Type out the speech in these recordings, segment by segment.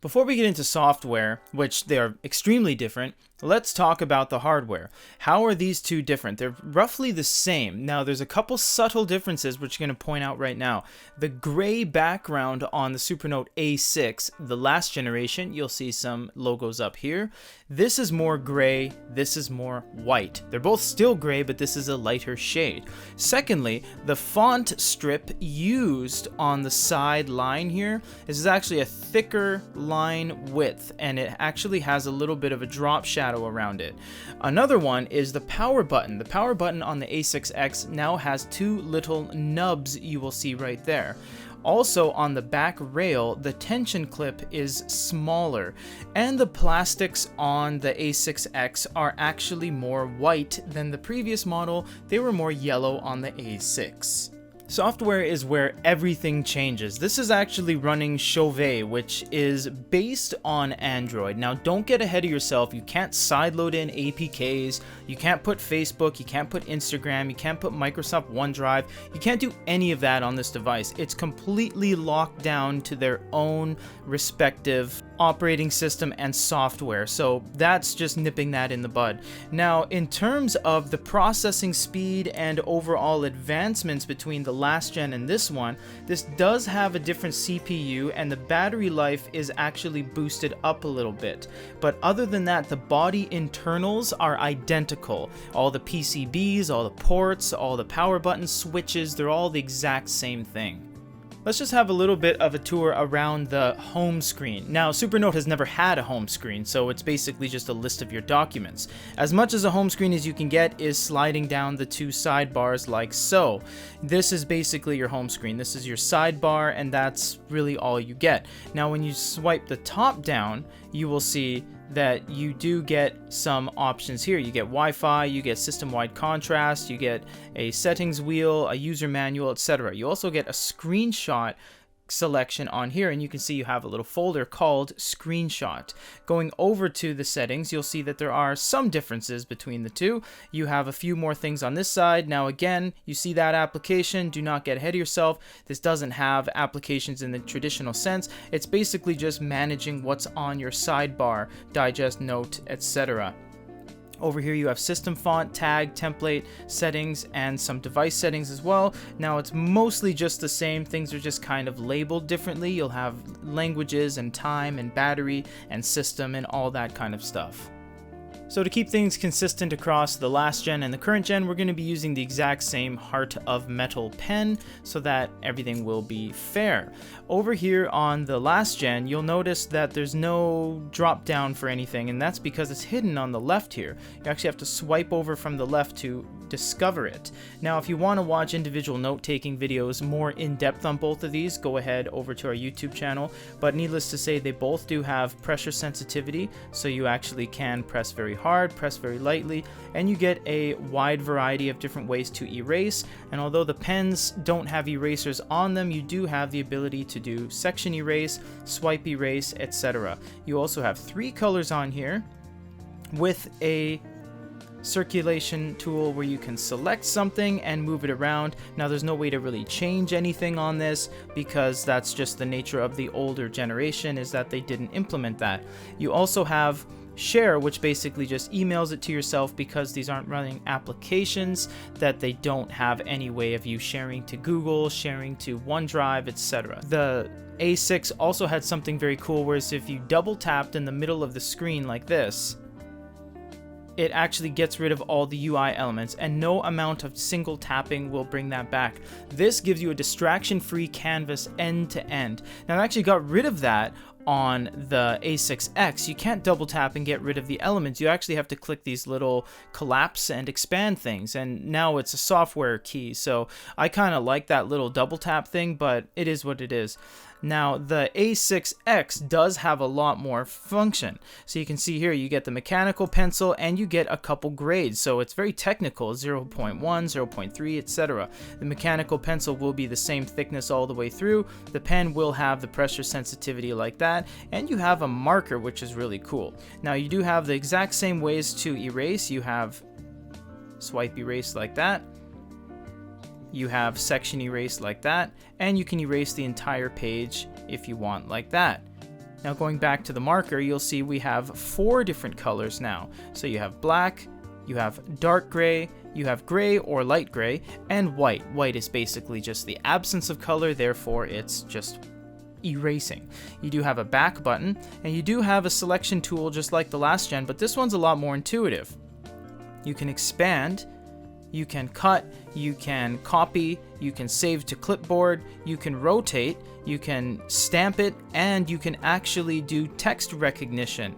Before we get into software, which they are extremely different, let's talk about the hardware. How are these two different? They're roughly the same. Now, there's a couple subtle differences which I'm going to point out right now. The gray background on the Supernote A6, the last generation, you'll see some logos up here. This is more gray, this is more white. They're both still gray, but this is a lighter shade. Secondly, the font strip used on the side line here is actually a thicker line width, and it actually has a little bit of a drop shadow around it. Another one is the power button. The power button on the A6X now has two little nubs you will see right there. Also, on the back rail, the tension clip is smaller, and the plastics on the A6X are actually more white than the previous model. They were more yellow on the A6. Software is where everything changes. This is actually running Chauvet, which is based on Android. Now, don't get ahead of yourself. You can't sideload in APKs. You can't put Facebook. You can't put Instagram. You can't put Microsoft OneDrive. You can't do any of that on this device. It's completely locked down to their own respective operating system and software. So that's just nipping that in the bud. Now, in terms of the processing speed and overall advancements between the last gen and this one, this does have a different CPU, and the battery life is actually boosted up a little bit. But other than that, the body internals are identical. All the PCBs, all the ports, all the power button switches, they're all the exact same thing. Let's just have a little bit of a tour around the home screen. Now, Supernote has never had a home screen, so it's basically just a list of your documents. As much as a home screen as you can get is sliding down the two sidebars like so. This is basically your home screen. This is your sidebar, and that's really all you get. Now, when you swipe the top down, you will see that you do get some options here. You get Wi-Fi, you get system-wide contrast, you get a settings wheel, a user manual, etc. You also get a screenshot selection on here, and you can see you have a little folder called screenshot. Going over to the settings, you'll see that there are some differences between the two. You have a few more things on this side. Now again, you see that application. Do not get ahead of yourself. This doesn't have applications in the traditional sense. It's basically just managing what's on your sidebar, digest, note, etc. Over here you have system font, tag, template, settings, and some device settings as well. Now it's mostly just the same. Things are just kind of labeled differently. You'll have languages and time and battery and system and all that kind of stuff. So to keep things consistent across the last gen and the current gen, we're going to be using the exact same Heart of Metal pen so that everything will be fair. Over here on the last gen, you'll notice that there's no drop down for anything, and that's because it's hidden on the left here. You actually have to swipe over from the left to discover it. Now, if you want to watch individual note-taking videos more in depth on both of these, go ahead over to our YouTube channel. But needless to say, they both do have pressure sensitivity, so you actually can press very hard, press very lightly, and you get a wide variety of different ways to erase. And although the pens don't have erasers on them, you do have the ability to do section erase, swipe erase, etc. You also have 3 colors on here with a circulation tool where you can select something and move it around. Now there's no way to really change anything on this because that's just the nature of the older generation, is that they didn't implement that. You also have share, which basically just emails it to yourself because these aren't running applications, that they don't have any way of you sharing to Google, sharing to OneDrive, etc. The A6 also had something very cool, whereas if you double tapped in the middle of the screen like this, it actually gets rid of all the UI elements, and no amount of single tapping will bring that back. This gives you a distraction-free canvas end to end. Now I actually got rid of that on the A6X. You can't double tap and get rid of the elements. You actually have to click these little collapse and expand things, and now it's a software key. So I kind of like that little double tap thing, but it is what it is. Now the A6X does have a lot more function. So you can see here you get the mechanical pencil and you get a couple grades. So it's very technical, 0.1, 0.3, etc. The mechanical pencil will be the same thickness all the way through. The pen will have the pressure sensitivity like that, and you have a marker, which is really cool. Now you do have the exact same ways to erase. You have swipe erase like that. You have section erase like that, and you can erase the entire page if you want like that. Now going back to the marker, you'll see we have 4 different colors now. So you have black, you have dark gray, you have gray or light gray, and white. White is basically just the absence of color, therefore it's just erasing. You do have a back button, and you do have a selection tool just like the last gen, but this one's a lot more intuitive. You can expand, you can cut, you can copy, you can save to clipboard, you can rotate, you can stamp it, and you can actually do text recognition.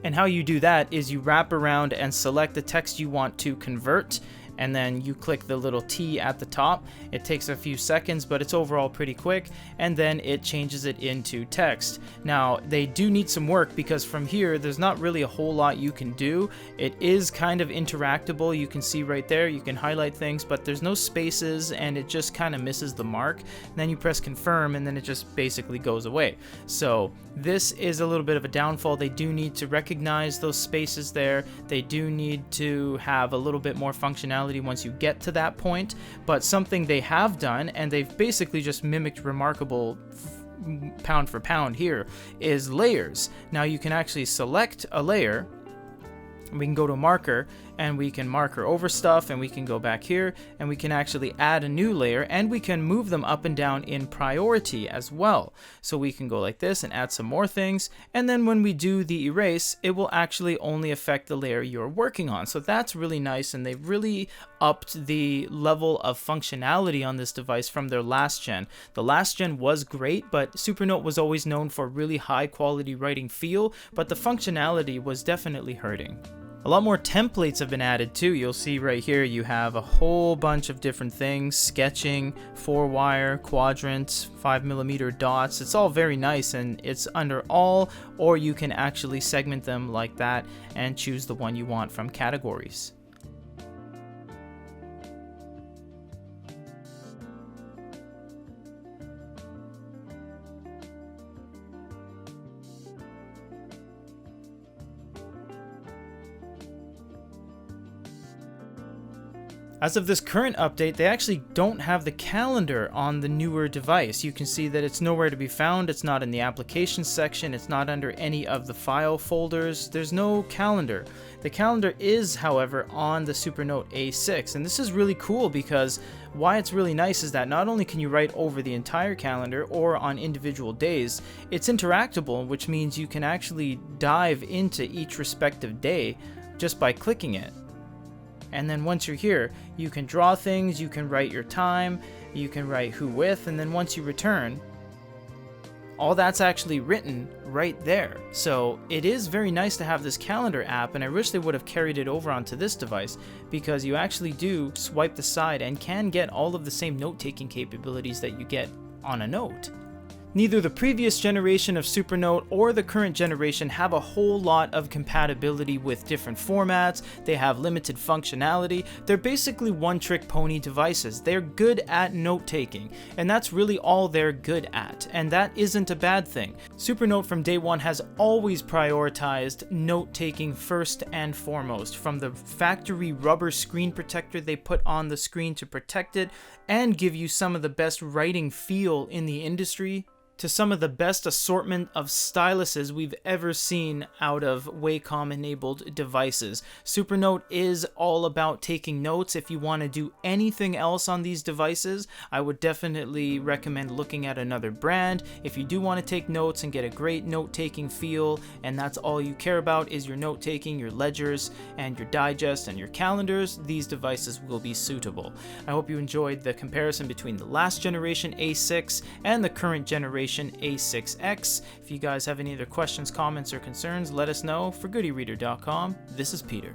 And how you do that is you wrap around and select the text you want to convert, and then you click the little T at the top. It takes a few seconds, but it's overall pretty quick, and then it changes it into text. Now, they do need some work because from here, there's not really a whole lot you can do. It is kind of interactable. You can see right there, you can highlight things, but there's no spaces, and it just kind of misses the mark. And then you press confirm, and then it just basically goes away. So this is a little bit of a downfall. They do need to recognize those spaces there. They do need to have a little bit more functionality once you get to that point, but something they have done, and they've basically just mimicked Remarkable pound for pound here, is layers. Now you can actually select a layer, and we can go to marker, and we can marker over stuff, and we can go back here, and we can actually add a new layer, and we can move them up and down in priority as well. So we can go like this and add some more things, and then when we do the erase, it will actually only affect the layer you're working on. So that's really nice, and they've really upped the level of functionality on this device from their last gen. The last gen was great, but Supernote was always known for really high quality writing feel, but the functionality was definitely hurting. A lot more templates have been added too. You'll see right here you have a whole bunch of different things: sketching, 4-wire, quadrant, 5mm dots. It's all very nice, and it's under all, or you can actually segment them like that and choose the one you want from categories. As of this current update, they actually don't have the calendar on the newer device. You can see that it's nowhere to be found. It's not in the applications section. It's not under any of the file folders. There's no calendar. The calendar is, however, on the Supernote A6, and this is really cool because why it's really nice is that not only can you write over the entire calendar or on individual days, it's interactable, which means you can actually dive into each respective day just by clicking it. And then once you're here, you can draw things, you can write your time, you can write who with, and then once you return, all that's actually written right there. So it is very nice to have this calendar app, and I wish they would have carried it over onto this device, because you actually do swipe the side and can get all of the same note-taking capabilities that you get on a note. Neither the previous generation of Supernote or the current generation have a whole lot of compatibility with different formats. They have limited functionality. They're basically one-trick pony devices. They're good at note-taking, and that's really all they're good at, and that isn't a bad thing. Supernote from day one has always prioritized note-taking first and foremost, from the factory rubber screen protector they put on the screen to protect it and give you some of the best writing feel in the industry, to some of the best assortment of styluses we've ever seen out of Wacom-enabled devices. Supernote is all about taking notes. If you want to do anything else on these devices, I would definitely recommend looking at another brand. If you do want to take notes and get a great note-taking feel, and that's all you care about is your note-taking, your ledgers, and your digest, and your calendars, these devices will be suitable. I hope you enjoyed the comparison between the last generation A6 and the current generation A6X. If you guys have any other questions, comments, or concerns, let us know. For GoodyReader.com, this is Peter.